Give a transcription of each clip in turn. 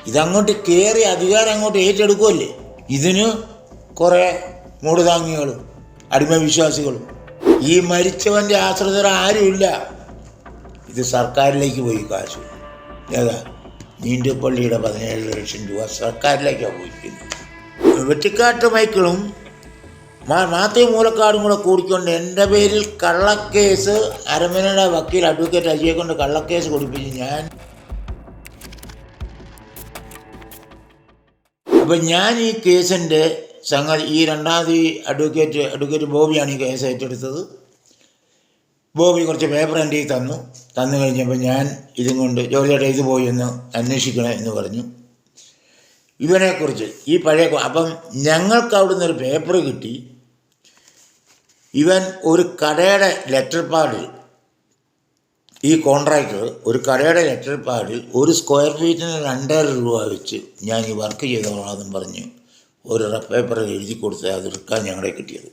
ഇതങ്ങോട്ട് കയറി അധികാരം അങ്ങോട്ട് ഏറ്റെടുക്കുമല്ലേ. ഇതിന് കുറേ മൂടുതാങ്ങികളും അടിമവിശ്വാസികളും. ഈ മരിച്ചവൻ്റെ ആശ്രിതർ ആരുമില്ല. ഇത് സർക്കാരിലേക്ക് പോയി കാശ്. ഏതാ നീണ്ടുപള്ളിയുടെ 17 ലക്ഷം രൂപ സർക്കാരിലേക്കാണ് പോയിരിക്കുന്നത്. വെട്ടിക്കാട്ട് മൈക്കിളും മാത്യു മൂലക്കാടും കൂടെ കൂടിക്കൊണ്ട് എൻ്റെ പേരിൽ കള്ളക്കേസ് അരമനയുടെ വക്കീൽ അഡ്വക്കേറ്റ് അജിയെ കൊണ്ട് കള്ളക്കേസ് കൊടുപ്പിച്ച് ഞാൻ. അപ്പം ഞാൻ ഈ കേസിൻ്റെ സംഗതി ഈ രണ്ടാമത് അഡ്വക്കേറ്റ് ബോബിയാണ് ഈ കേസ് ഏറ്റെടുത്തത്. ബോബി കുറച്ച് പേപ്പർ എൻ്റെ തന്നു കഴിഞ്ഞപ്പോൾ ഞാൻ ഇതും കൊണ്ട് ജോർജേട്ടാ ഇത് പോയി ഒന്ന് അന്വേഷിക്കണം എന്ന് പറഞ്ഞു. ഇവനെക്കുറിച്ച് ഈ പഴയ അപ്പം ഞങ്ങൾക്ക് അവിടെ നിന്നൊരു പേപ്പർ കിട്ടി. ഇവൻ ഒരു കടയുടെ ലെറ്റർ പാഡിൽ, ഈ കോൺട്രാക്ടർ ഒരു കടയുടെ ലെറ്റർ പാഡിൽ ഒരു സ്ക്വയർ ഫീറ്റിന് 2,500 രൂപ വെച്ച് ഞാൻ ഈ വർക്ക് ചെയ്തോളാമെന്നും പറഞ്ഞ് ഒരു പേപ്പറിൽ എഴുതി കൊടുത്ത് അത് എടുക്കാൻ ഞങ്ങളെ കിട്ടിയത്.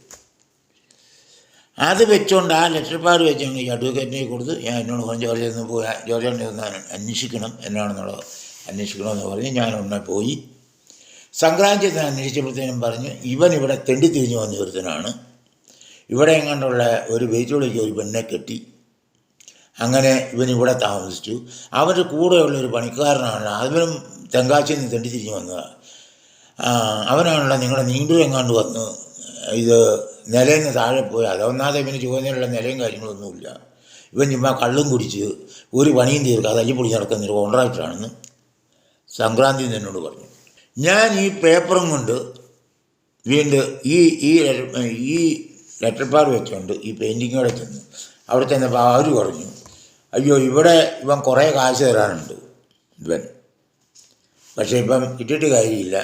അത് വെച്ചുകൊണ്ട് ആ ലെറ്റർ പാഡ് വെച്ച് ഞങ്ങൾ ഈ അഡ്വക്കേറ്റിനെ കൊടുത്ത് ഞാൻ എന്നോട് പറഞ്ഞു ജോർജ് പോയി ജോർജാനെ ഒന്ന് അന്വേഷിക്കണം എന്നാണെന്നുള്ളത് അന്വേഷിക്കണമെന്ന് പറഞ്ഞ് ഞാൻ ഉടനെ പോയി. സംക്രാന്തി അന്വേഷിച്ചപ്പോഴത്തേനും പറഞ്ഞ് ഇവൻ ഇവിടെ തെണ്ടിത്തിരിഞ്ഞ് വന്ന ഒരുത്തനാണ്. ഇവിടെ എങ്ങാണ്ടുള്ള ഒരു വെയിറ്റുള്ളിലേക്ക് ഒരു പെണ്ണെ കെട്ടി. അങ്ങനെ ഇവനിവിടെ താമസിച്ചു. അവൻ്റെ കൂടെയുള്ളൊരു പണിക്കാരനാണ്, അവനും തെങ്കാശിയിൽ നിന്ന് തെണ്ടിത്തിരിഞ്ഞ് വന്നതാണ്. അവനാണല്ലോ നിങ്ങളുടെ നീണ്ടൂർ എങ്ങാണ്ട് വന്ന് ഇത് നിലയിൽ നിന്ന് താഴെ പോയി. അതൊന്നാതെ ഇവന് ചുവന്നതിനുള്ള നിലയും കാര്യങ്ങളൊന്നുമില്ല. ഇവൻ ചുമ്മാ കള്ളും കുടിച്ച് ഒരു പണിയും തീർക്കാതെ തല്ലിപ്പൊടി നടക്കുന്നൊരു കോൺട്രാക്ടറാണെന്ന് സംക്രാന്തി എന്നോട് പറഞ്ഞു. ഞാൻ ഈ പേപ്പറും കൊണ്ട് വീണ്ടും ഈ ലെറ്റർ പാഡ് വെച്ചുകൊണ്ട് ഈ പെയിൻറ്റിങ്ങോടെ ചെന്നു. അവിടെ ചെന്നപ്പോൾ അവർ പറഞ്ഞു, അയ്യോ ഇവിടെ ഇവൻ കുറേ കാശ് തരാനുണ്ട് ഇവൻ, പക്ഷേ ഇപ്പം ഇട്ടിട്ട് കാര്യമില്ല,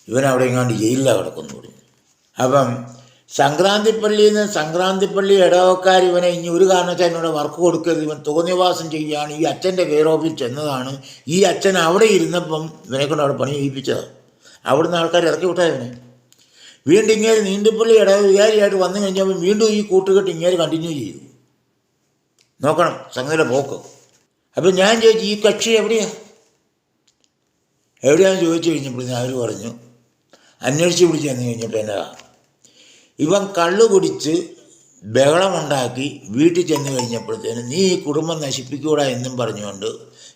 ഇവൻ അവിടെ എങ്ങാണ്ട് ജയിലിലാണ് കിടക്കുന്നു പറഞ്ഞു. അപ്പം സംക്രാന്തിപ്പള്ളി ഇടവക്കാർ ഇവനെ ഇനി ഒരു കാരണവശാൽ എന്നോട് വർക്ക് കൊടുക്കരുത്, ഇവൻ തോന്നിയവാസം ചെയ്യുകയാണ്. ഈ അച്ഛൻ്റെ കെയർ ഓഫിൽ ചെന്നതാണ്. ഈ അച്ഛൻ അവിടെ ഇരുന്നപ്പം ഇവനെ കൊണ്ട് അവിടെ പണി ചെയ്യിപ്പിച്ചതാണ്. അവിടുന്ന് ആൾക്കാർ ഇറക്കി വിട്ടവനെ. വീണ്ടും ഇങ്ങനെ നീണ്ടുപള്ളി വികാരിയായിട്ട് വന്നു കഴിഞ്ഞപ്പോൾ വീണ്ടും ഈ കൂട്ടുകെട്ട് ഇങ്ങനെ കണ്ടിന്യൂ ചെയ്തു. നോക്കണം സംഗതിയുടെ പോക്ക്. അപ്പം ഞാൻ ചോദിച്ചു ഈ കക്ഷി എവിടെയാണെന്ന് ചോദിച്ചു കഴിഞ്ഞപ്പോൾ അവർ പറഞ്ഞു, അന്വേഷിച്ച് വിളിച്ച് ചെന്ന് കഴിഞ്ഞപ്പോൾ എന്നതാ ഇവൻ കള്ളു കുടിച്ച് ബഹളമുണ്ടാക്കി വീട്ടിൽ ചെന്ന് കഴിഞ്ഞപ്പോഴത്തേനും നീ ഈ കുടുംബം നശിപ്പിക്കൂടാ എന്നും പറഞ്ഞുകൊണ്ട്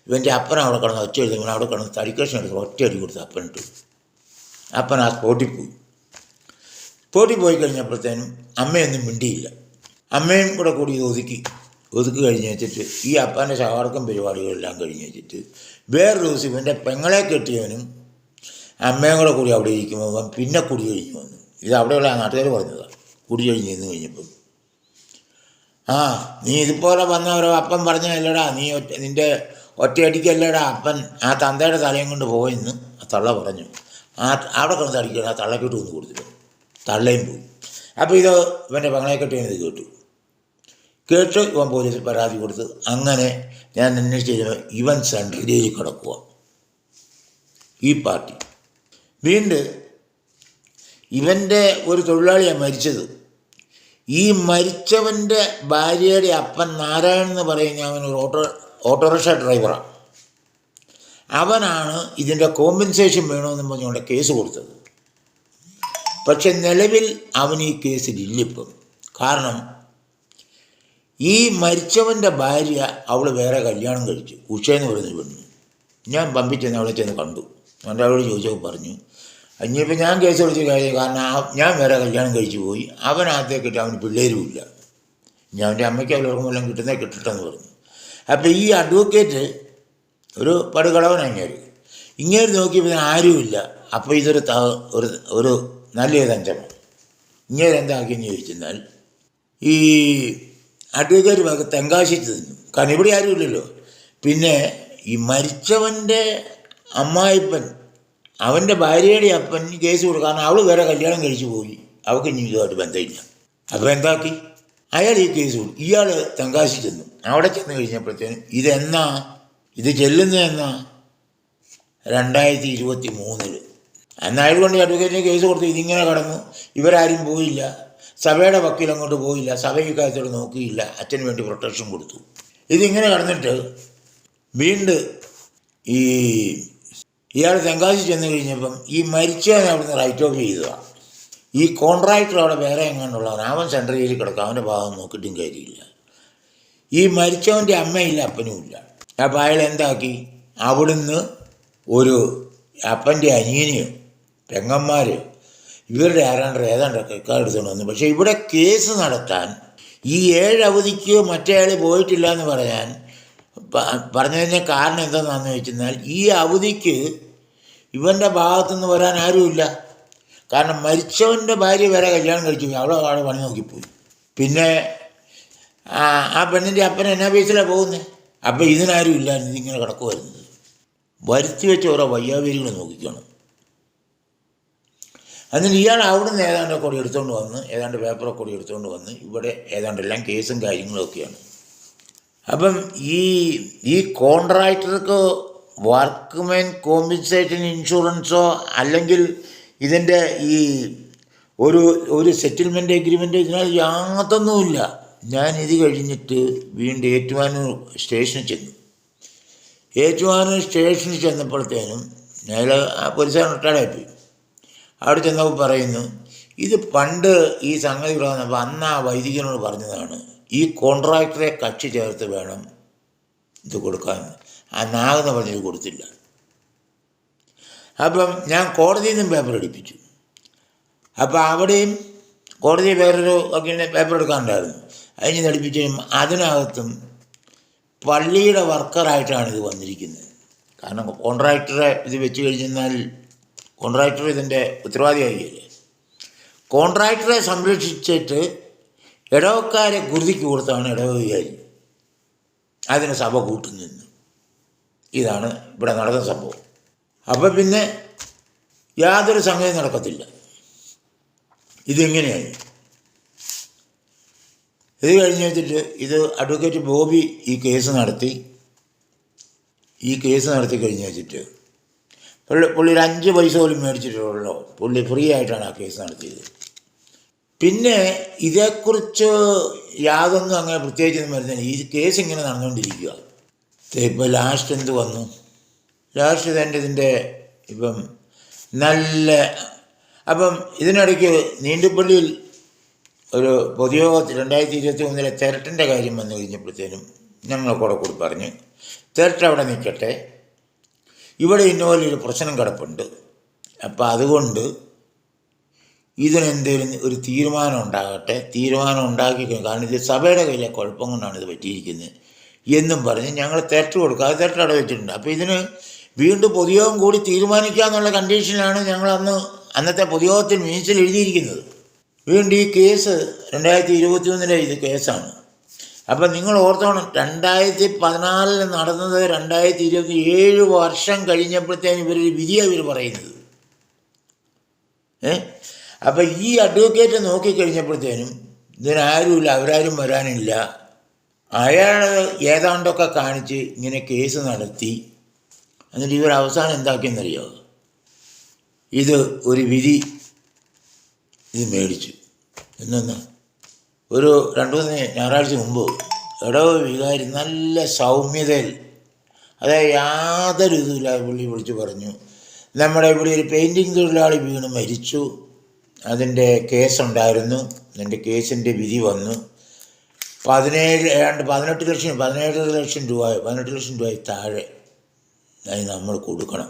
ഇവൻ്റെ അപ്പൻ അവിടെ കിടന്ന് ഒച്ച എഴുതി. ഇവൻ അവിടെ കിടന്ന് തടിക്കഷ്ണം എടുത്ത് ഒറ്റയടി കൊടുത്ത് അപ്പനിട്ട്. അപ്പൻ ആ സ്പോട്ടിൽ പോയി കഴിഞ്ഞപ്പോഴത്തേനും അമ്മയൊന്നും മിണ്ടിയില്ല. അമ്മയും കൂടെ കൂടി ഒതുക്കി കഴിഞ്ഞ് വെച്ചിട്ട് ഈ അപ്പൻ്റെ ശവാർക്കം പരിപാടികളെല്ലാം കഴിഞ്ഞ് വെച്ചിട്ട് വേറൊരു ദിവസം ഇവൻ്റെ പെങ്ങളെ കെട്ടിയവനും അമ്മയും കൂടെ കൂടി അവിടെ ഇരിക്കുമ്പോൾ അവൻ പിന്നെ കുടി കഴിഞ്ഞ് വന്നു. ഇത് അവിടെയുള്ള ആ നാട്ടുകാർ പറഞ്ഞതാണ്. കുടി കഴിഞ്ഞ് നിന്ന് കഴിഞ്ഞപ്പം നീ ഇതുപോലെ വന്നവരോ അപ്പൻ പറഞ്ഞല്ലടാ, നിൻ്റെ ഒറ്റയടിക്കല്ലടാ അപ്പൻ ആ തന്തയുടെ തലയും കൊണ്ട് പോയെന്ന് ആ തള്ള പറഞ്ഞു. അവിടെ കിടന്ന് അടിക്കണം. ആ തള്ളക്കെട്ട് ഒന്ന് കൊടുത്തിട്ട് തള്ളയും പോയി. അപ്പോൾ ഇത് ഇവൻ്റെ പെങ്ങളെ കെട്ടിയത് കേട്ട് ഇവൻ പോലീസിൽ പരാതി കൊടുത്ത്. അങ്ങനെ ഞാൻ അന്വേഷിച്ച് കഴിഞ്ഞപ്പോൾ ഇവൻ സെൻട്രൽ ജയിലിൽ കിടക്കുക ഈ പാർട്ടി. വീണ്ടും ഇവൻ്റെ ഒരു തൊഴിലാളിയാണ് മരിച്ചത്. ഈ മരിച്ചവൻ്റെ ഭാര്യയുടെ അപ്പൻ നാരായണൻ എന്ന് പറയുന്ന അവനൊരു ഓട്ടോറിക്ഷ ഡ്രൈവറാണ്. അവനാണ് ഇതിൻ്റെ കോമ്പൻസേഷൻ വേണമെന്ന് പറഞ്ഞുകൊണ്ട് കേസ് കൊടുത്തത്. പക്ഷെ നിലവിൽ അവൻ ഈ കേസിലില്ലിപ്പം. കാരണം ഈ മരിച്ചവൻ്റെ ഭാര്യ അവൾ വേറെ കല്യാണം കഴിച്ചു. ഉഷയെന്ന് പറയുന്നൊരു പെണ്ണ്. ഞാൻ പമ്പിച്ചെന്ന് അവളെ ചെന്ന് കണ്ടു. എൻ്റെ അവളോട് ചോദിച്ചപ്പോൾ പറഞ്ഞു, ഇനിയിപ്പോൾ ഞാൻ കേസ് കൊടുത്ത് കാര്യം, കാരണം ഞാൻ വേറെ കല്യാണം കഴിച്ചു പോയി, അവനകത്തേക്കിട്ട് അവന് പിള്ളേരുമില്ല, ഞാൻ അവൻ്റെ അമ്മയ്ക്ക് അവരോർക്കും എല്ലാം കിട്ടട്ടെന്ന് പറഞ്ഞു. അപ്പോൾ ഈ അഡ്വക്കേറ്റ് ഒരു പടുകളവനാണ്. ഇങ്ങനെ നോക്കിയപ്പോൾ ആരുമില്ല. അപ്പോൾ ഇതൊരു ഒരു നല്ലൊരു തഞ്ചമാണ്. ഇങ്ങനെ എന്താക്കിയെന്ന് ചോദിച്ചെന്നാൽ ഈ അഡ്വക്കേറ്റ് തെങ്കാശിച്ച് തിന്നു. കാരണം ഇവിടെ ആരുമില്ലല്ലോ. പിന്നെ ഈ മരിച്ചവൻ്റെ അമ്മായിപ്പൻ അവൻ്റെ ഭാര്യയുടെ അപ്പൻ കേസ് കൊടുക്കും. കാരണം അവൾ വേറെ കല്യാണം കഴിച്ചു പോയി, അവൾക്ക് ഇനി ഇതുമായിട്ട് ബന്ധമില്ല. അപ്പോൾ എന്താക്കി അയാൾ ഈ കേസ് കൊടുക്കും. ഇയാൾ തെങ്കാശി ചെന്നു. അവിടെ ചെന്ന് കഴിഞ്ഞപ്പോഴത്തേനും ഇത് ചെല്ലുന്നതെന്നാ 2023 അന്നായതുകൊണ്ട് അഡ്വക്കേറ്റിന് കേസ് കൊടുത്തു. ഇതിങ്ങനെ കടന്നു. ഇവരാരും പോയില്ല, സഭയുടെ വക്കീൽ അങ്ങോട്ട് പോയില്ല, സഭ ഈ കാര്യത്തോട് നോക്കിയില്ല, അച്ഛന് വേണ്ടി പ്രൊട്ടക്ഷൻ കൊടുത്തു. ഇതിങ്ങനെ കടന്നിട്ട് വീണ്ടും ഇയാൾ തെങ്കാശി ചെന്ന് കഴിഞ്ഞപ്പം ഈ മരിച്ചവനെ അവിടുന്ന് റൈറ്റ് ഓഫ് ചെയ്തതാണ്. ഈ കോൺട്രാക്ടർ അവിടെ വേറെ എങ്ങാണ്ടുള്ളവൻ, അവൻ സെൻട്രൽ ജയിലിൽ കിടക്കുക, അവൻ്റെ ഭാഗം നോക്കിയിട്ടും കാര്യമില്ല. ഈ മരിച്ചവൻ്റെ അമ്മയില്ല, അപ്പനും ഇല്ല. അപ്പം അയാൾ എന്താക്കി, അവിടുന്ന് ഒരു അപ്പൻ്റെ അനിയനെയോ പെങ്ങന്മാർ ഇവരുടെ ഏതാണ്ടൊക്കെ എടുത്തുകൊണ്ട് വന്നു. പക്ഷേ ഇവിടെ കേസ് നടത്താൻ ഈ 7 അവധിക്ക് മറ്റേ ആൾ പോയിട്ടില്ല എന്ന് പറഞ്ഞതിൻ്റെ കാരണം എന്താണെന്ന് വെച്ചെന്നാൽ ഈ അവധിക്ക് ഇവൻ്റെ ഭാഗത്തുനിന്ന് വരാൻ ആരുമില്ല. കാരണം മരിച്ചവൻ്റെ ഭാര്യ വേറെ കല്യാണം കഴിച്ചു പോയി, അവളെ പണി നോക്കിപ്പോയി. പിന്നെ ആ പെണ്ണിൻ്റെ അപ്പൻ എന്നാ ബേസിലാണ് പോകുന്നത്? അപ്പം ഇതിനാരും ഇല്ല, ഇതിങ്ങനെ കിടക്കുമായിരുന്നത്. വരുത്തി വെച്ച ഓരോ വയ്യാവേരികൾ നോക്കിക്കണം. എന്നിട്ട് ഇയാൾ അവിടുന്ന് ഏതാണ്ട് കൂടി എടുത്തുകൊണ്ട് വന്ന്, ഏതാണ്ട് പേപ്പറൊക്കെ കൂടി എടുത്തുകൊണ്ട് വന്ന് ഇവിടെ ഏതാണ്ടെല്ലാം കേസും കാര്യങ്ങളൊക്കെയാണ്. അപ്പം ഈ കോൺട്രാക്ടർക്ക് വർക്ക്മെൻ കോമ്പൻസേഷൻ ഇൻഷുറൻസോ അല്ലെങ്കിൽ ഇതിൻ്റെ ഈ ഒരു സെറ്റിൽമെൻറ്റ് എഗ്രിമെൻറ്റ് ഇതിനാൽ യാതൊന്നുമില്ല. ഞാൻ ഇത് കഴിഞ്ഞിട്ട് വീണ്ടും ഏറ്റുമാനൂർ സ്റ്റേഷനിൽ ചെന്നു. ഏറ്റുമാനൂർ സ്റ്റേഷനിൽ ചെന്നപ്പോഴത്തേനും അയാൾ ആ പോലീസുകാരൻ റിട്ടയർഡായിപ്പോയി. അവിടെ ചെന്നപ്പോൾ പറയുന്നു, ഇത് പണ്ട് ഈ സംഗതി ഇവിടെ വന്നപ്പോൾ അന്ന് ആ വൈദികനോട് പറഞ്ഞതാണ്, ഈ കോൺട്രാക്ടറെ കക്ഷി ചേർത്ത് വേണം ഇത് കൊടുക്കാൻ. ആ നാഗെന്ന് പറഞ്ഞത് കൊടുത്തില്ല. അപ്പം ഞാൻ കോടതിയിൽ നിന്നും പേപ്പർ എടുപ്പിച്ചു. അപ്പം അവിടെയും കോടതി വേറൊരു വക്കീലിനെ പേപ്പർ എടുക്കാനുണ്ടായിരുന്നു. അതിന് നടിപ്പിച്ച് അതിനകത്തും പള്ളിയുടെ വർക്കറായിട്ടാണ് ഇത് വന്നിരിക്കുന്നത്. കാരണം കോൺട്രാക്ടറെ ഇത് വെച്ച് കഴിഞ്ഞാൽ കോൺട്രാക്ടർ ഇതിൻ്റെ ഉത്തരവാദിയാകില്ലേ. കോൺട്രാക്ടറെ സംരക്ഷിച്ചിട്ട് ഇടവക്കാരെ കുരുതിക്ക് കൊടുത്താണ് ഇടവകാരി. അതിന് സഭ കൂട്ടുനിന്നു. ഇതാണ് ഇവിടെ നടന്ന സംഭവം. അപ്പം പിന്നെ യാതൊരു സംഗതി നടക്കത്തില്ല. ഇതിങ്ങനെയായി. ഇത് കഴിഞ്ഞ് വെച്ചിട്ട് ഇത് അഡ്വക്കേറ്റ് ബോബി ഈ കേസ് നടത്തി കഴിഞ്ഞ് വെച്ചിട്ട് പുള്ളി ഒരു 5 പൈസ പോലും മേടിച്ചിട്ടുള്ളൂ. പുള്ളി ഫ്രീ ആയിട്ടാണ് ആ കേസ് നടത്തിയത്. പിന്നെ ഇതേക്കുറിച്ച് യാതൊന്നും അങ്ങനെ പ്രത്യേകിച്ചൊന്നും വരുന്നില്ല. ഈ കേസ് ഇങ്ങനെ നടന്നുകൊണ്ടിരിക്കുക. ഇപ്പോൾ ലാസ്റ്റ് എന്ത് വന്നു? ലാസ്റ്റ് തന്നെ ഇതിൻ്റെ ഇപ്പം നല്ല അപ്പം ഇതിനിടയ്ക്ക് നീണ്ടുപള്ളിയിൽ ഒരു പൊതുയോഗത്തിൽ 2023 തിരട്ടിൻ്റെ കാര്യം വന്നു കഴിഞ്ഞപ്പോഴത്തേനും ഞങ്ങളെ കൂടി പറഞ്ഞ് തിരട്ട് അവിടെ നിൽക്കട്ടെ, ഇവിടെ ഇന്നപോലൊരു പ്രശ്നം കിടപ്പുണ്ട്. അപ്പം അതുകൊണ്ട് ഇതിനെന്തെങ്കിലും ഒരു തീരുമാനം ഉണ്ടാകട്ടെ, തീരുമാനം ഉണ്ടാക്കി, കാരണം ഇത് സഭയുടെ കയ്യിലെ കുഴപ്പം കൊണ്ടാണ് ഇത് പറ്റിയിരിക്കുന്നത് എന്നും പറഞ്ഞ് ഞങ്ങൾ തിരട്ട് കൊടുക്കാതെ തിരട്ട് അവിടെ വെച്ചിട്ടുണ്ട്. അപ്പോൾ ഇതിന് വീണ്ടും പൊതുയോഗം കൂടി തീരുമാനിക്കാമെന്നുള്ള കണ്ടീഷനിലാണ് ഞങ്ങൾ അന്നത്തെ പൊതുയോഗത്തിൽ മിനിറ്റ്സിൽ എഴുതിയിരിക്കുന്നത്. വീണ്ടും ഈ കേസ് 2023 ഇത് കേസാണ്. അപ്പം നിങ്ങൾ ഓർത്തോണം, 2014 നടന്നത് 2027 വർഷം കഴിഞ്ഞപ്പോഴത്തേനും ഇവരൊരു വിധിയാണ് ഇവർ പറയുന്നത്. അപ്പം ഈ അഡ്വക്കേറ്റ് നോക്കിക്കഴിഞ്ഞപ്പോഴത്തേനും ഇതിനാരുമില്ല, അവരാരും വരാനില്ല. അയാൾ ഏതാണ്ടൊക്കെ കാണിച്ച് ഇങ്ങനെ കേസ് നടത്തി. എന്നിട്ട് ഇവർ അവസാനം എന്താക്കിയെന്നറിയോ? ഇത് ഒരു വിധി ഇത് മേടിച്ചു. എന്നാ ഒരു 2-3 ഞായറാഴ്ച മുമ്പ് ഇടവ വികാരി നല്ല സൗമ്യതയിൽ, അതായത് യാതൊരു ഇതുമില്ലാതെ പുള്ളി വിളിച്ച് പറഞ്ഞു, നമ്മുടെ ഇവിടെ ഒരു പെയിൻറ്റിങ് തൊഴിലാളി വീണ് മരിച്ചു, അതിൻ്റെ കേസുണ്ടായിരുന്നു, അതിൻ്റെ കേസിൻ്റെ വിധി വന്നു, 18 ലക്ഷം രൂപ താഴെ അത് നമ്മൾ കൊടുക്കണം.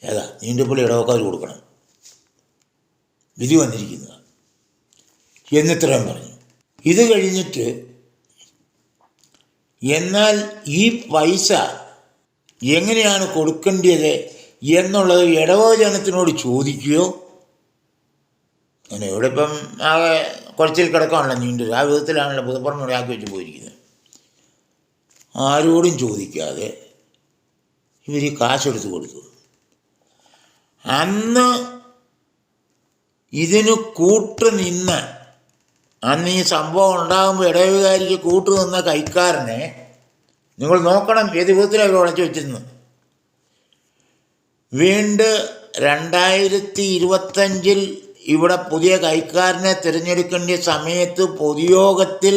ഏതാ? നീണ്ടുപള്ളി ഇടവക്കാർ കൊടുക്കണം. വിധി വന്നിരിക്കുന്നത് എന്നിത്രയും പറഞ്ഞു. ഇത് കഴിഞ്ഞിട്ട് എന്നാൽ ഈ പൈസ എങ്ങനെയാണ് കൊടുക്കേണ്ടത് എന്നുള്ളത് ഇടവക ജനത്തിനോട് ചോദിക്കുകയോ, അങ്ങനെ ഇവിടെ ഇപ്പം ആകെ കുറച്ചിൽ കിടക്കാണല്ലോ നീണ്ടത്, ആ വിധത്തിലാണല്ലോ പുതുപ്പറമ്പ് ആക്കി വെച്ച് പോയിരിക്കുന്നത്. ആരോടും ചോദിക്കാതെ ഇവർ കാശെടുത്ത് കൊടുത്തു. അന്ന് ഇതിന് കൂട്ടുനിന്ന്, അന്ന് ഈ സംഭവം ഉണ്ടാകുമ്പോൾ ഇടവകാരിക്ക് കൂട്ടുനിന്ന കൈക്കാരനെ നിങ്ങൾ നോക്കണം ഏത് വിധത്തിലാണ് അവർ ഉടച്ചു വെച്ചിരുന്നത്. വീണ്ടും 2025 ഇവിടെ പുതിയ കൈക്കാരനെ തിരഞ്ഞെടുക്കേണ്ട സമയത്ത് പൊതുയോഗത്തിൽ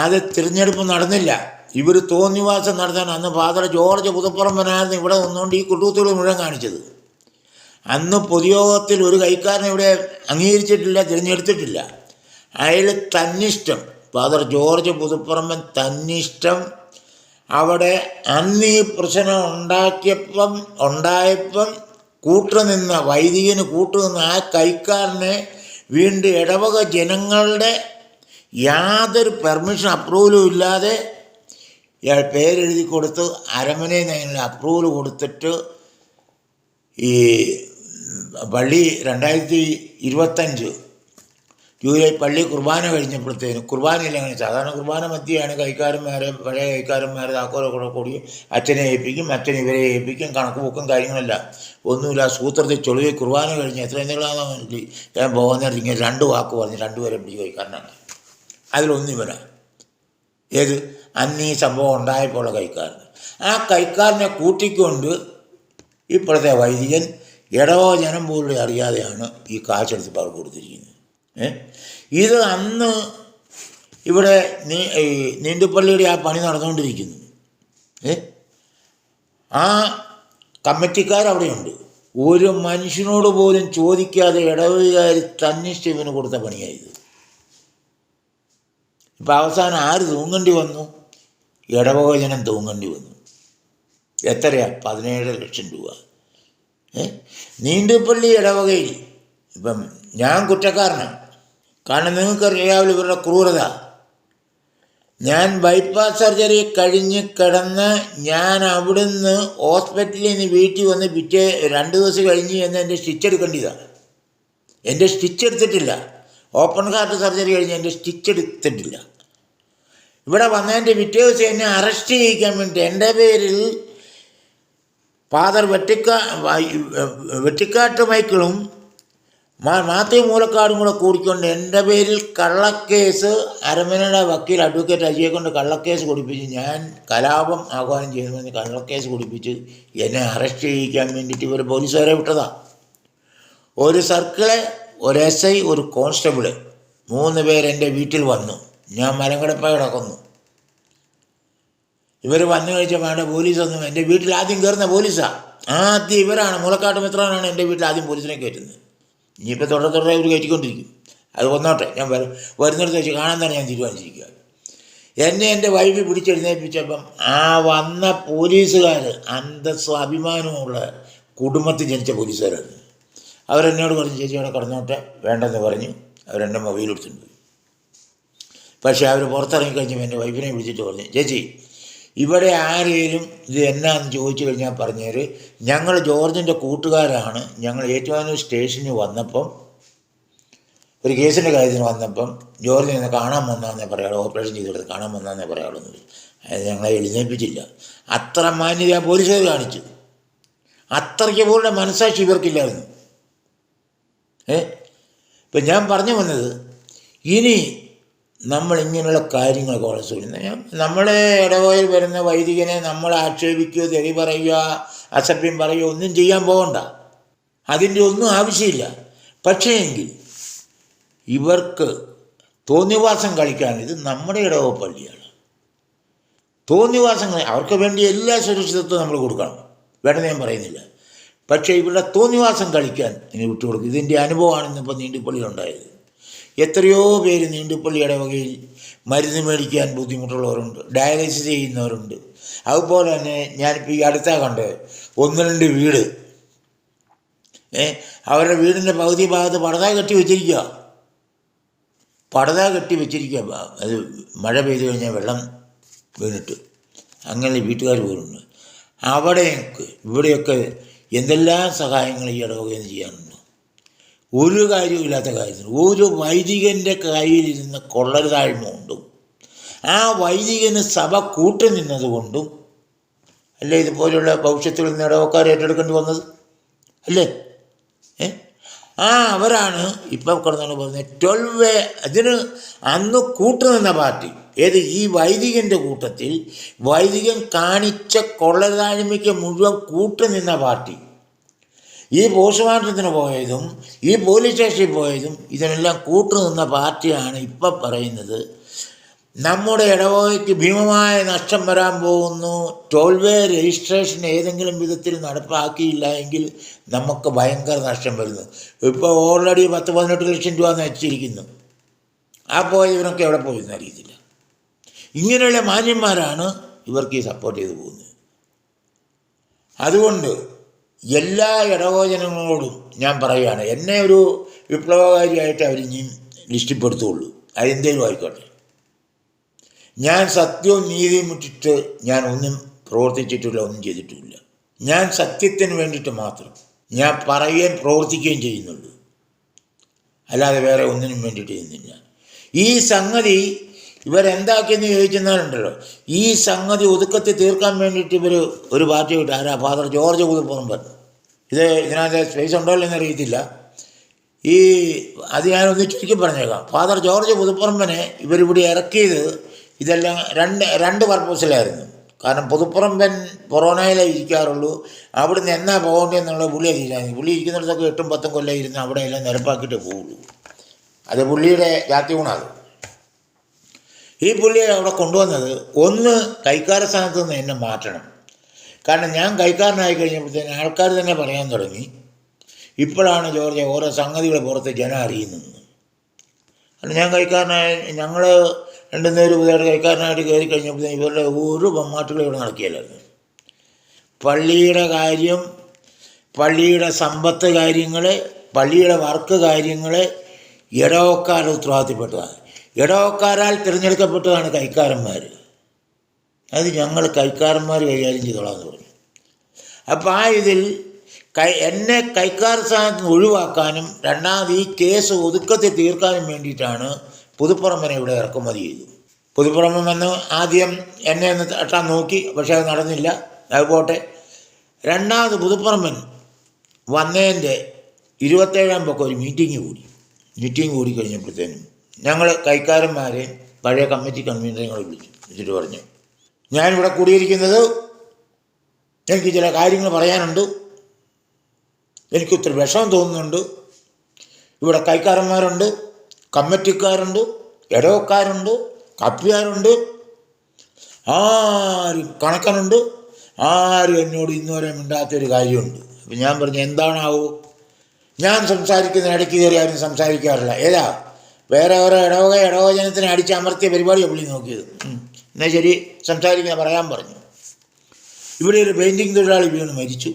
അത് തിരഞ്ഞെടുപ്പ് നടന്നില്ല. ഇവർ തോന്നിവാസം നടത്താൻ അന്ന് ഫാദർ ജോർജ് പുതുപ്പറമ്പനായിരുന്നു ഇവിടെ നിന്നുകൊണ്ട് ഈ കുട്ടൂത്തുകൾ മുഴുവൻ കാണിച്ചത്. അന്ന് പൊതുയോഗത്തിൽ ഒരു കൈക്കാരനെ ഇവിടെ അംഗീകരിച്ചിട്ടില്ല, തിരഞ്ഞെടുത്തിട്ടില്ല. അയാൾ തന്നിഷ്ടം, ഫാദർ ജോർജ് പുതുപ്പറമ്പൻ തന്നിഷ്ടം അവിടെ അന്ന് ഈ പ്രശ്നം ഉണ്ടായപ്പം കൂട്ടുനിന്ന വൈദികന് കൂട്ടുനിന്ന ആ കൈക്കാരനെ വീണ്ടും ഇടവക ജനങ്ങളുടെ യാതൊരു പെർമിഷൻ അപ്രൂവലും ഇല്ലാതെ ഇയാൾ പേരെഴുതി കൊടുത്ത് അരമനയിൽ നിന്ന് അപ്രൂവൽ കൊടുത്തിട്ട് ഈ പള്ളി 2025 ജൂലൈ പള്ളി കുർബാന കഴിഞ്ഞപ്പോഴത്തേനും കുർബാനയില്ല, അങ്ങനെ സാധാരണ കുർബാന മധ്യയാണ് കൈക്കാരന്മാരെ പഴയ കൈക്കാരന്മാരെ താക്കോലൊക്കെ കൂടി അച്ഛനെ ഏൽപ്പിക്കും, അച്ഛൻ ഇവരെ ഏൽപ്പിക്കും, കണക്ക് ബുക്കും കാര്യങ്ങളെല്ലാം ഒന്നുമില്ല. സൂത്രത്തിൽ ചൊളിവ് കുർബാന കഴിഞ്ഞ് എത്ര എന്തെങ്കിലും ഞാൻ പോകുന്ന ഇങ്ങനെ 2 വാക്ക് പറഞ്ഞ് 2 പേരെ പിടിച്ച് കൈക്കാരനാണ്. അതിലൊന്നും ഇവരാ ഏത് അന്ന് ഈ സംഭവം ഉണ്ടായപ്പോഴുള്ള കൈക്കാരൻ. ആ കൈക്കാരനെ കൂട്ടിക്കൊണ്ട് ഇപ്പോഴത്തെ വൈദികൻ ഇടവോ ജനം പോലും അറിയാതെയാണ് ഈ കാശെടുത്ത് അവർ കൊടുത്തിരിക്കുന്നത്. ഇത് അന്ന് ഇവിടെ നീണ്ടുപള്ളിയുടെ ആ പണി നടന്നുകൊണ്ടിരിക്കുന്നു. ആ കമ്മിറ്റിക്കാരവിടെയുണ്ട്. ഒരു മനുഷ്യനോട് പോലും ചോദിക്കാതെ ഇടവുകാർ തന്നിഷ്ടം ഇവന് കൊടുത്ത പണിയായത്. ഇപ്പം അവസാനം ആര് തൂങ്ങേണ്ടി വന്നു? ഇടവക ജനം തൂങ്ങേണ്ടി വന്നു. എത്രയാണ്? 17 ലക്ഷം രൂപ. നീണ്ടുപള്ളി ഇടവകയിൽ ഇപ്പം ഞാൻ കുറ്റക്കാരനാണ്. കാരണം നിങ്ങൾക്കറിയാമല്ലോ ഇവരുടെ ക്രൂരത. ഞാൻ ബൈപ്പാസ് സർജറി കഴിഞ്ഞ് കിടന്ന് ഞാൻ അവിടുന്ന് ഹോസ്പിറ്റലിൽ നിന്ന് വീട്ടിൽ വന്ന് 2 ദിവസം കഴിഞ്ഞ് എന്ന് എൻ്റെ സ്റ്റിച്ച് എടുക്കേണ്ടതാണ്. എൻ്റെ സ്റ്റിച്ച് എടുത്തിട്ടില്ല. ഓപ്പൺ ഹാർട്ട് സർജറി കഴിഞ്ഞ് എൻ്റെ സ്റ്റിച്ച് എടുത്തിട്ടില്ല. ഇവിടെ വന്നതിൻ്റെ പിറ്റേ ദിവസം എന്നെ അറസ്റ്റ് ചെയ്യിക്കാൻ വേണ്ടി എൻ്റെ പേരിൽ ഫാദർ വെട്ടിക്കാട്ട് മൈക്കിളും മാത്യു മൂലക്കാടും കൂടെ കൂടിക്കൊണ്ട് എൻ്റെ പേരിൽ കള്ളക്കേസ് അരമനയുടെ വക്കീൽ അഡ്വക്കേറ്റ് അജിയെ കൊണ്ട് കള്ളക്കേസ് കൊടുപ്പിച്ച് ഞാൻ കലാപം ആഹ്വാനം ചെയ്യുന്നതിന് കള്ളക്കേസ് കൊടുപ്പിച്ച് എന്നെ അറസ്റ്റ് ചെയ്യിക്കാൻ വേണ്ടിയിട്ട് ഇവർ പോലീസുകാരെ വിട്ടതാണ്. ഒരു സർക്കിള്, ഒരു SI, ഒരു കോൺസ്റ്റബിള് 3 പേരെൻ്റെ വീട്ടിൽ വന്നു. ഞാൻ മലങ്കടപ്പായ കിടക്കുന്നു. ഇവർ വന്നു കഴിച്ചാൽ വേണ്ട പോലീസൊന്നും എൻ്റെ വീട്ടിൽ ആദ്യം കയറുന്ന പോലീസാണ്. ആദ്യം ഇവരാണ്, മൂലക്കാട്ട് മിത്രാനാണ് എൻ്റെ വീട്ടിൽ ആദ്യം പോലീസിനെ കയറ്റുന്നത്. ഇനിയിപ്പോൾ തുടരെ ഇവർ കയറ്റിക്കൊണ്ടിരിക്കും. അത് വന്നോട്ടെ, ഞാൻ വരുന്നിടത്ത് വെച്ച് കാണാൻ തന്നെ ഞാൻ തീരുമാനിച്ചിരിക്കുക. എന്നെ എൻ്റെ വൈഫ് പിടിച്ചെഴുന്നേൽപ്പിച്ചപ്പം ആ വന്ന പോലീസുകാർ അന്തസ്സും അഭിമാനമുള്ള കുടുംബത്തിൽ ജനിച്ച പോലീസുകാരാണ്. അവരെന്നോട് പറഞ്ഞു, ചേച്ചി അവിടെ കിടന്നോട്ടെ, വേണ്ടെന്ന് പറഞ്ഞു. അവരെൻ്റെ മൊബൈൽ എടുത്തിട്ട് പോയി. പക്ഷേ അവർ പുറത്തിറങ്ങിക്കഴിഞ്ഞപ്പോൾ എൻ്റെ വൈഫിനെ വിളിച്ചിട്ട് പറഞ്ഞു, ചേച്ചി ഇവിടെ ആരെങ്കിലും ഇത് എന്നാന്ന് ചോദിച്ചു കഴിഞ്ഞാൽ പറഞ്ഞേര്, ഞങ്ങൾ ജോർജിൻ്റെ കൂട്ടുകാരാണ്. ഞങ്ങൾ ഏറ്റുമാനൂർ സ്റ്റേഷനിൽ വന്നപ്പം ഒരു കേസിൻ്റെ കാര്യത്തിന് വന്നപ്പം ജോർജിനെ ഒന്ന് കാണാൻ വന്നാന്നേ പറയാളൂ, ഓപ്പറേഷൻ ചെയ്തെടുത്ത് കാണാൻ വന്നാന്നേ പറയാളൂ. അത് ഞങ്ങളെ എഴുന്നേൽപ്പിച്ചില്ല. അത്ര മാന്യത ആ പോലീസുകാർ കാണിച്ചു. അത്രയ്ക്ക് പോലുള്ള മനസ്സാക്ഷി ഇവർക്കില്ലായിരുന്നു. ഇപ്പം ഞാൻ പറഞ്ഞു വന്നത്, ഇനി നമ്മളിങ്ങനെയുള്ള കാര്യങ്ങളൊക്കെ വളരെ സൂക്ഷിക്കണം. നമ്മളെ ഇടവകയിൽ വരുന്ന വൈദികനെ നമ്മൾ ആക്ഷേപിക്കുകയോ തെറി പറയുക അസഭ്യം പറയുകയോ ഒന്നും ചെയ്യാൻ പോകണ്ട. അതിൻ്റെ ഒന്നും ആവശ്യമില്ല. പക്ഷേ എങ്കിൽ ഇവർക്ക് തോന്നിവാസം കളിക്കാൻ ഇത് നമ്മുടെ ഇടവക പള്ളിയാണ്. തോന്നിവാസങ്ങൾ അവർക്ക് വേണ്ടി എല്ലാ സുരക്ഷിതത്വവും നമ്മൾ കൊടുക്കണം, വേണമെന്ന് ഞാൻ പറയുന്നില്ല. പക്ഷേ ഇവരുടെ തോന്നിവാസം കളിക്കാൻ ഇനി വിട്ടുകൊടുക്കും. ഇതിൻ്റെ അനുഭവമാണ് ഇന്നിപ്പോൾ നീണ്ടുപള്ളിയിലുണ്ടായത്. എത്രയോ പേര് നീണ്ടുപള്ളി ഇടവകയിൽ മരുന്ന് മേടിക്കാൻ ബുദ്ധിമുട്ടുള്ളവരുണ്ട്, ഡയാലിസിസ് ചെയ്യുന്നവരുണ്ട്. അതുപോലെ തന്നെ ഞാനിപ്പോൾ ഈ അടുത്താ കണ്ട് 1-2 വീട് അവരുടെ വീടിൻ്റെ പകുതി ഭാഗത്ത് പടത കെട്ടി വെച്ചിരിക്കുക. അത് മഴ പെയ്തു കഴിഞ്ഞാൽ വെള്ളം വീണിട്ട് അങ്ങനെ വീട്ടുകാർ പോലുണ്ട്. അവിടെയൊക്കെ ഇവിടെയൊക്കെ എന്തെല്ലാം സഹായങ്ങൾ ഈ ഇടവകയിൽ ചെയ്യാനുണ്ട്. ഒരു കാര്യമില്ലാത്ത കാര്യത്തിൽ ഒരു വൈദികൻ്റെ കയ്യിലിരുന്ന് കൊള്ളരുതായ്മ കൊണ്ടും ആ വൈദികന് സഭ കൂട്ടുനിന്നത് കൊണ്ടും അല്ലേ ഇതുപോലെയുള്ള ഭവിഷ്യത്തുകളിൽ നിന്ന് ഇടവക്കാർ ഏറ്റെടുക്കേണ്ടി വന്നത് അല്ലേ? അവരാണ് ഇപ്പം കിടന്നാണ് പറയുന്നത് 12 അതിന് അന്ന് കൂട്ടുനിന്ന പാർട്ടി. ഏത്? ഈ വൈദികൻ്റെ കൂട്ടത്തിൽ വൈദികൻ കാണിച്ച കൊള്ളരുതായ്മയ്ക്ക് മുഴുവൻ കൂട്ടുനിന്ന പാർട്ടി. ഈ പോസ്റ്റ്മോർട്ടത്തിന് പോയതും ഈ പോലീസ് സ്റ്റേഷനിൽ പോയതും ഇതിനെല്ലാം കൂട്ടുനിന്ന പാർട്ടിയാണ് ഇപ്പം പറയുന്നത് നമ്മുടെ ഇടവകയ്ക്ക് ഭീമമായ നഷ്ടം വരാൻ പോകുന്നു. ടോൾവേ രജിസ്ട്രേഷൻ ഏതെങ്കിലും വിധത്തിൽ നടപ്പാക്കിയില്ല എങ്കിൽ നമുക്ക് ഭയങ്കര നഷ്ടം വരുന്നു. ഇപ്പോൾ ഓൾറെഡി 10-18 ലക്ഷം രൂപ വെച്ചിരിക്കുന്നു. ആ പോയവരൊക്കെ എവിടെ പോയെന്ന് അറിയത്തില്ല. ഇങ്ങനെയുള്ള മാന്യന്മാരാണ് ഇവർക്ക് ഈ സപ്പോർട്ട് ചെയ്ത് പോകുന്നത്. അതുകൊണ്ട് എല്ലാ ഇടവചനങ്ങളോടും ഞാൻ പറയുകയാണ്, എന്നെ ഒരു വിപ്ലവകാരിയായിട്ട് അവരിഞ്ഞും ലിസ്റ്റിൽപ്പെടുത്തുള്ളൂ. അതെന്തേലും ആയിക്കോട്ടെ. ഞാൻ സത്യവും നീതിയും വിട്ടിട്ട് ഞാൻ ഒന്നും പ്രവർത്തിച്ചിട്ടില്ല, ഒന്നും ചെയ്തിട്ടുമില്ല. ഞാൻ സത്യത്തിന് വേണ്ടിയിട്ട് മാത്രം ഞാൻ പറയുകയും പ്രവർത്തിക്കുകയും ചെയ്യുന്നുള്ളൂ, അല്ലാതെ വേറെ ഒന്നിനും വേണ്ടിയിട്ട് ചെയ്യുന്നില്ല. ഈ സംഗതി ഇവരെന്താക്കിയെന്ന് ചോദിച്ചെന്നാലുണ്ടല്ലോ, ഈ സംഗതി ഒതുക്കത്തിൽ തീർക്കാൻ വേണ്ടിയിട്ട് ഇവർ ഒരു പാർട്ടി വിട്ട്, ആരാ, ഫാദർ ജോർജ് പുതുപ്പറമ്പൻ. ഇതിനകത്ത് സ്പേസ് ഉണ്ടോ എന്ന് അറിയത്തില്ല. അത് ഞാനൊന്ന് ചുരുക്കി പറഞ്ഞേക്കാം. ഫാദർ ജോർജ് പുതുപ്പറമ്പനെ ഇവരിവിടെ ഇറക്കിയത് ഇതെല്ലാം രണ്ട് പർപ്പസിലായിരുന്നു. കാരണം പുതുപ്പറമ്പൻ കൊറോണയിലേ ഇരിക്കാറുള്ളൂ. അവിടുന്ന് എന്നാ പോകേണ്ടതെന്നുള്ള പുള്ളി അറിയില്ലായിരുന്നു. പുള്ളി ഇരിക്കുന്നിടത്തൊക്കെ 8-10 കൊല്ലം ഇരുന്ന് അവിടെ എല്ലാം നിരപ്പാക്കിയിട്ടേ പോവുള്ളൂ. അത് പുള്ളിയുടെ ജാതി ഗുണമാണ്. ഈ പുള്ളിയെ അവിടെ കൊണ്ടുവന്നത് ഒന്ന്, കൈക്കാര സ്ഥാനത്ത് നിന്ന് എന്നെ മാറ്റണം. കാരണം ഞാൻ കൈക്കാരനായി കഴിഞ്ഞപ്പോഴത്തേന് ആൾക്കാർ തന്നെ പറയാൻ തുടങ്ങി, ഇപ്പോഴാണ് ജോർജ് ഓരോ സംഗതികൾ പുറത്ത് ജനം അറിയുന്നത്. കാരണം ഞാൻ കൈക്കാരനായ, ഞങ്ങൾ 2 നേരം പുതിയതായിട്ട് കൈക്കാരനായിട്ട് കയറി കഴിഞ്ഞപ്പോഴത്തേന് ഇവരുടെ ഒരു പമ്മാട്ടുകളും ഇവിടെ നടക്കുകയില്ലായിരുന്നു. പള്ളിയുടെ കാര്യം, പള്ളിയുടെ സമ്പത്ത് കാര്യങ്ങൾ, പള്ളിയുടെ വർക്ക് കാര്യങ്ങൾ ഇടവക്കാരുടെ ഉത്തരവാദിത്തപ്പെട്ടതാണ്. ഇടവക്കാരാൽ തിരഞ്ഞെടുക്കപ്പെട്ടതാണ് കൈക്കാരന്മാർ. അത് ഞങ്ങൾ കൈക്കാരന്മാർ കൈകാര്യം ചെയ്തോളാമെന്ന് പറഞ്ഞു. അപ്പോൾ ആ ഇതിൽ എന്നെ കൈക്കാര സ്ഥാനത്ത് നിന്ന് ഒഴിവാക്കാനും രണ്ടാമത് ഈ കേസ് ഒതുക്കത്തിൽ തീർക്കാനും വേണ്ടിയിട്ടാണ് പുതുപ്പറമ്പനെ ഇവിടെ ഇറക്കുമതി ചെയ്തു. പുതുപ്പറമ്പൻ വന്ന് ആദ്യം എന്നെ ഒന്ന് തട്ടാൻ നോക്കി, പക്ഷേ അത് നടന്നില്ല. അത് പോട്ടെ. രണ്ടാമത് പുതുപ്പറമ്പൻ വന്നതിൻ്റെ 27-ാം പക്കം ഒരു മീറ്റിംഗ് കൂടി കഴിഞ്ഞപ്പോഴത്തേനും ഞങ്ങൾ കൈക്കാരന്മാരെ പഴയ കമ്മിറ്റി കൺവീനറെ വിളിച്ചിട്ട് പറഞ്ഞു, ഞാനിവിടെ കൂടിയിരിക്കുന്നത് എനിക്ക് ചില കാര്യങ്ങൾ പറയാനുണ്ട്, എനിക്ക് ഒത്തിരി വിഷമം തോന്നുന്നുണ്ട്. ഇവിടെ കൈക്കാരന്മാരുണ്ട്, കമ്മിറ്റിക്കാരുണ്ട്, ഇടവക്കാരുണ്ട്, കപ്പിയാരുണ്ട്, ആരും കണക്കനുണ്ട്, ആരും എന്നോട് ഇന്നുവരെ മിണ്ടാത്തൊരു കാര്യമുണ്ട്. അപ്പം ഞാൻ പറഞ്ഞു, എന്താണാവോ? ഞാൻ സംസാരിക്കുന്ന ഇടയ്ക്ക് കയറി ആരും സംസാരിക്കാറില്ല. ഏതാ വേറെ ഓരോ ഇടവചനത്തിനെ അടിച്ചമർത്തിയ പരിപാടിയാണ് പുള്ളി നോക്കിയത്. എന്നാൽ ശരി, സംസാരിക്കാൻ പറയാൻ പറഞ്ഞു. ഇവിടെ ഒരു പെയിൻറ്റിങ് തൊഴിലാളി വീണ് മരിച്ചു.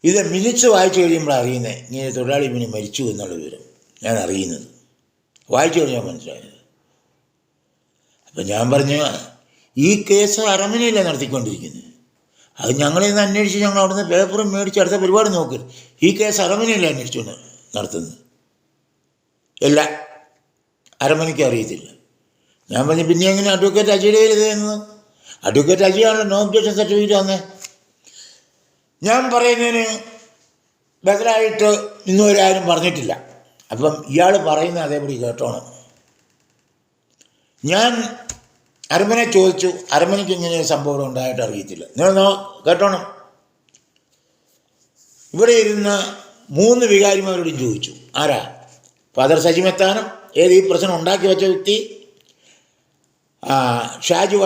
ഇത് മിനിറ്റ്സ് വായിച്ചു കഴിയുമ്പോഴാണ് അറിയുന്നത്, ഇങ്ങനെ തൊഴിലാളി വീണ് മരിച്ചു എന്നുള്ള വിവരം ഞാൻ അറിയുന്നത്. വായിച്ചു കഴിഞ്ഞാൽ മനസ്സിലായത്. അപ്പം ഞാൻ പറഞ്ഞു, ഈ കേസ് അരമനയിലെ നടത്തിക്കൊണ്ടിരിക്കുന്നത്. അത് ഞങ്ങളിന്ന് അന്വേഷിച്ച് ഞങ്ങൾ അവിടുന്ന് പേപ്പറും മേടിച്ച് അടുത്ത പരിപാടി നോക്കി. ഈ കേസ് അരമനയിലെ അന്വേഷിച്ചു നടത്തുന്നത്. ഇല്ല, അരമനയ്ക്ക് അറിയത്തില്ല. ഞാൻ പറഞ്ഞു, പിന്നെ എങ്ങനെ അഡ്വക്കേറ്റ് അജിയുടെ കയ്യിൽ ഇതെന്ന്? അഡ്വക്കേറ്റ് അജിയാണല്ലോ നോ ഒബ്ജക്ഷൻ സർട്ടിഫിക്കറ്റ് വന്നേ. ഞാൻ പറയുന്നതിന് ബദലായിട്ട് ഇന്നുവരെ ആരും പറഞ്ഞിട്ടില്ല. അപ്പം ഇയാൾ പറയുന്ന അതേപടി കേട്ടോണം. ഞാൻ അരമനെ ചോദിച്ചു, അരമനയ്ക്ക് ഇങ്ങനെ ഒരു സംഭവം ഉണ്ടായിട്ട് അറിയത്തില്ല. നിങ്ങൾ കേട്ടോണം. ഇവിടെ ഇരുന്ന 3 വികാരിമാരോടും ചോദിച്ചു. ആരാ? ഫാദർ സജിമെത്താനം, ഈ പ്രശ്നം ഉണ്ടാക്കി വെച്ച വ്യക്തി, ഷാജി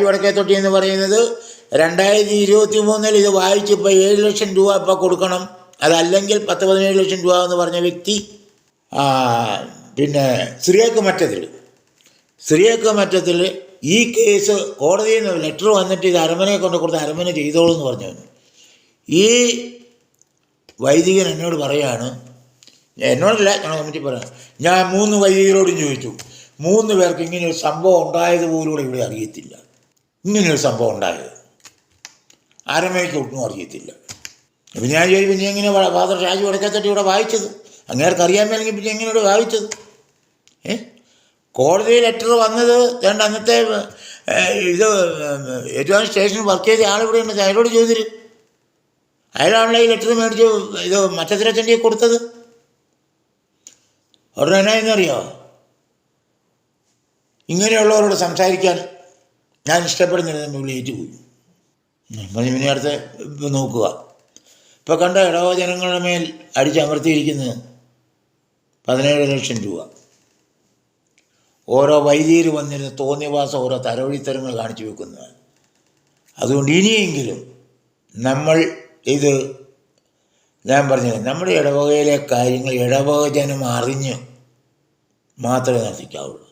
വടക്കേത്തൊട്ടി എന്ന് പറയുന്നത് 2023 ഇത് വായിച്ചിപ്പോൾ 7 ലക്ഷം രൂപ ഇപ്പോൾ കൊടുക്കണം, അതല്ലെങ്കിൽ 10-17 ലക്ഷം രൂപ എന്ന് പറഞ്ഞ വ്യക്തി. പിന്നെ സിറിയക്ക് മറ്റത്തിൽ ഈ കേസ് കോടതിയിൽ നിന്ന് ലെറ്റർ വന്നിട്ട് ഇത് അരമനയെ കൊണ്ട് കൊടുത്ത് അരമന ചെയ്തോളൂ എന്ന് പറഞ്ഞു. ഈ വൈദികൻ എന്നോട് പറയാണ്, എന്നോടല്ല, ഞങ്ങൾ കമ്മിറ്റി പറയാം, ഞാൻ 3 വൈദികരോടും ചോദിച്ചു, 3 പേർക്ക് ഇങ്ങനെയൊരു സംഭവം ഉണ്ടായതുപോലും ഇവിടെ അറിയത്തില്ല. ഇങ്ങനെയൊരു സംഭവം ഉണ്ടായത് അരമനയ്ക്ക് ഒട്ടും അറിയത്തില്ല. അപ്പം ഞാൻ ചോദിച്ചു, പിന്നെ എങ്ങനെ ഫാദർ ഷാജി വടക്കേത്തൊട്ടി ഇവിടെ വായിച്ചത്? അങ്ങേർക്ക് അറിയാൻ മേലെങ്കിൽ പിന്നെ എങ്ങനെ ഇവിടെ വായിച്ചത്? കോടതി ലെറ്റർ വന്നത് അന്നത്തെ ഇത് ഏറ്റവും സ്റ്റേഷനിൽ വർക്ക് ചെയ്ത ആളിവിടെ ഉണ്ട്, അയാളോട് ചോദിച്ചിരും. അയാളാണല്ലോ ഈ ലെറ്റർ മേടിച്ച് ഇത് മറ്റത്തിരച്ചൻ്റെ കൊടുത്തത്. ഉടനെ എന്നാ എന്നറിയാമോ? ഇങ്ങനെയുള്ളവരോട് സംസാരിക്കാൻ ഞാൻ ഇഷ്ടപ്പെടുന്നില്ലെന്ന് പുള്ളി ഏറ്റുപോയി. പിന്നെ അടുത്ത് നോക്കുക. ഇപ്പോൾ കണ്ട ഇടവജനങ്ങളുടെ മേൽ അടിച്ചമർത്തിയിരിക്കുന്നത് 17 ലക്ഷം രൂപ. ഓരോ വൈദികർ വന്നിരുന്ന് തോന്നിവാസം ഓരോ തരവഴിത്തരങ്ങൾ കാണിച്ചു വെക്കുന്നതാണ്. അതുകൊണ്ട് ഇനിയെങ്കിലും നമ്മൾ ഇത്, ഞാൻ പറഞ്ഞത്, നമ്മുടെ ഇടവകയിലെ കാര്യങ്ങൾ ഇടവക ജനം അറിഞ്ഞ് മാത്രമേ നടത്തിക്കാവുള്ളൂ.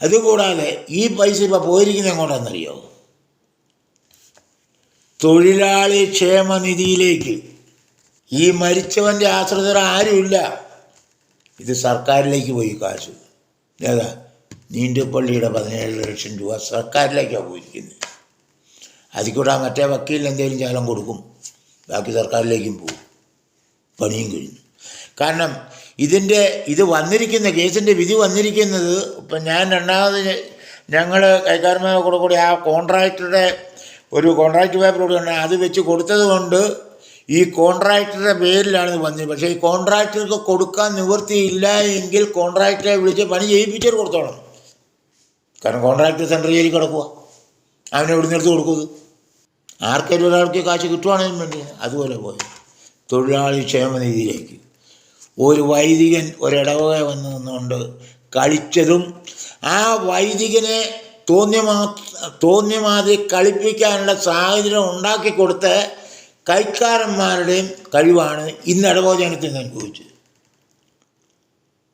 അതുകൂടാതെ ഈ പൈസ ഇപ്പോൾ പോയിരിക്കുന്നത് എങ്ങോട്ടാണെന്നറിയോ? തൊഴിലാളി ക്ഷേമനിധിയിലേക്ക്. ഈ മരിച്ചവൻ്റെ ആശ്രിതർ ആരുമില്ല. ഇത് സർക്കാരിലേക്ക് പോയി കാശ്. ഏതാ? നീണ്ടുപള്ളിയുടെ 17 ലക്ഷം രൂപ സർക്കാരിലേക്കാണ് പോയിരിക്കുന്നത്. അതിൽ കൂടെ മറ്റേ വക്കീലിന് എന്തെങ്കിലും ശാലം കൊടുക്കും, ബാക്കി സർക്കാരിലേക്കും പോകും. പണിയും കഴിഞ്ഞു. കാരണം ഇത് വന്നിരിക്കുന്ന കേസിൻ്റെ വിധി വന്നിരിക്കുന്നത്, ഇപ്പം ഞാൻ ഞങ്ങൾ കൈക്കാരന്മാരെ കൂടി ആ കോൺട്രാക്ടറുടെ ഒരു കോൺട്രാക്ട് പേപ്പർ കൂടി അത് വെച്ച് കൊടുത്തത് കൊണ്ട് ഈ കോൺട്രാക്ടറുടെ പേരിലാണ് ഇത് വന്നത്. പക്ഷേ ഈ കോൺട്രാക്ടർക്ക് കൊടുക്കാൻ നിവൃത്തിയില്ല എങ്കിൽ കോൺട്രാക്ടറെ വിളിച്ച് പണി ചെയ്യിപ്പിച്ചിട്ട് കൊടുത്തോളണം. കാരണം കോൺട്രാക്ടർ സെൻട്രൽ ജയിലിൽ കിടക്കുക, അവനെ ഇവിടുന്ന് എടുത്ത് കൊടുക്കുന്നത്. ആർക്കെങ്കിലും ഒരാൾക്ക് കാശ് കിട്ടുവാണെങ്കിലും വേണ്ടി അതുപോലെ പോയി തൊഴിലാളി ക്ഷേമനിധിയിലേക്ക് ഒരു വൈദികൻ ഒരിടവക വന്ന് നിന്നുകൊണ്ട് കളിച്ചതും ആ വൈദികനെ തോന്നിയ മാതിരി കളിപ്പിക്കാനുള്ള സാഹചര്യം ഉണ്ടാക്കി കൊടുത്ത കൈക്കാരന്മാരുടെയും കഴിവാണ് ഇന്ന് ഇടവക ജനത്തിന് അനുഭവിച്ചത്.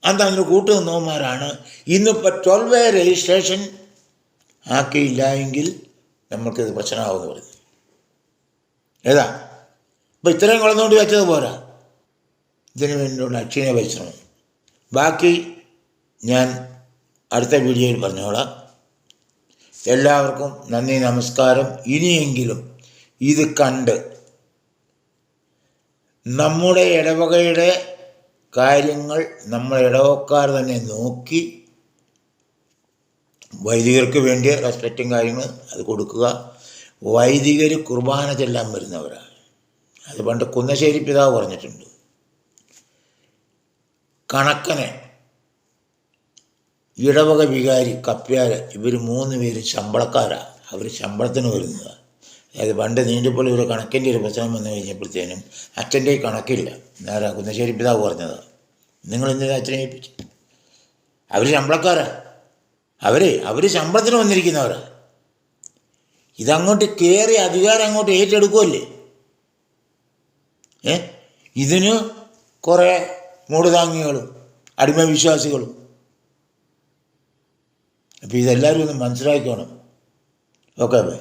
അന്ന് അതിന് കൂട്ടുനിന്നവന്മാരാണ് ഇന്നിപ്പോൾ 12 രജിസ്ട്രേഷൻ ആക്കിയില്ല എങ്കിൽ നമ്മൾക്കിത് പ്രശ്നമാകുമെന്ന് പറയുന്നത്. ഏതാ ഇപ്പം ഇത്രയും കുളന്നുകൊണ്ട് വെച്ചത് പോരാ, ഇതിനു വേണ്ടിയുള്ള അക്ഷീണ പരിശ്രമം. ബാക്കി ഞാൻ അടുത്ത വീഡിയോയിൽ പറഞ്ഞോളാം. എല്ലാവർക്കും നന്ദി, നമസ്കാരം. ഇനിയെങ്കിലും ഇത് കണ്ട് നമ്മുടെ ഇടവകയുടെ കാര്യങ്ങൾ നമ്മൾ ഇടവക്കാർ തന്നെ നോക്കി വൈദികർക്ക് വേണ്ടിയ റെസ്പെക്റ്റും കാര്യങ്ങൾ അത് കൊടുക്കുക. വൈദികർ കുർബാന ചെല്ലാൻ വരുന്നവരാണ്. അത് പണ്ട് കുന്നശ്ശേരി പിതാവ് പറഞ്ഞിട്ടുണ്ട്. കണക്കനെ, ഇടവക വികാരി, കപ്പ്യാർ, ഇവർ 3 പേര് ശമ്പളക്കാരാണ്. അവർ ശമ്പളത്തിന് വരുന്നതാണ്. അതായത് പണ്ട് നീണ്ടുപള്ളി ഒരു കണക്കിൻ്റെ ഒരു പ്രശ്നം വന്നു കഴിഞ്ഞപ്പോഴത്തേനും അച്ഛൻ്റെ കണക്കില്ല. നേരെ കുന്നശ്ശേരി പിതാവ് പറഞ്ഞതാണ്, നിങ്ങളെന്തിനാ അച്ഛനെ ഏൽപ്പിച്ചു? അവർ ശമ്പളക്കാരാണ്. അവർ ശമ്പളത്തിന് വന്നിരിക്കുന്നവരാണ്. ഇതങ്ങോട്ട് കയറി അധികാരം അങ്ങോട്ട് ഏറ്റെടുക്കുമല്ലേ. ഇതിന് കുറേ മൂടുതാങ്ങികളും അടിമവിശ്വാസികളും. അപ്പോൾ ഇതെല്ലാവരും ഒന്ന് മനസ്സിലാക്കണം. Okay bye.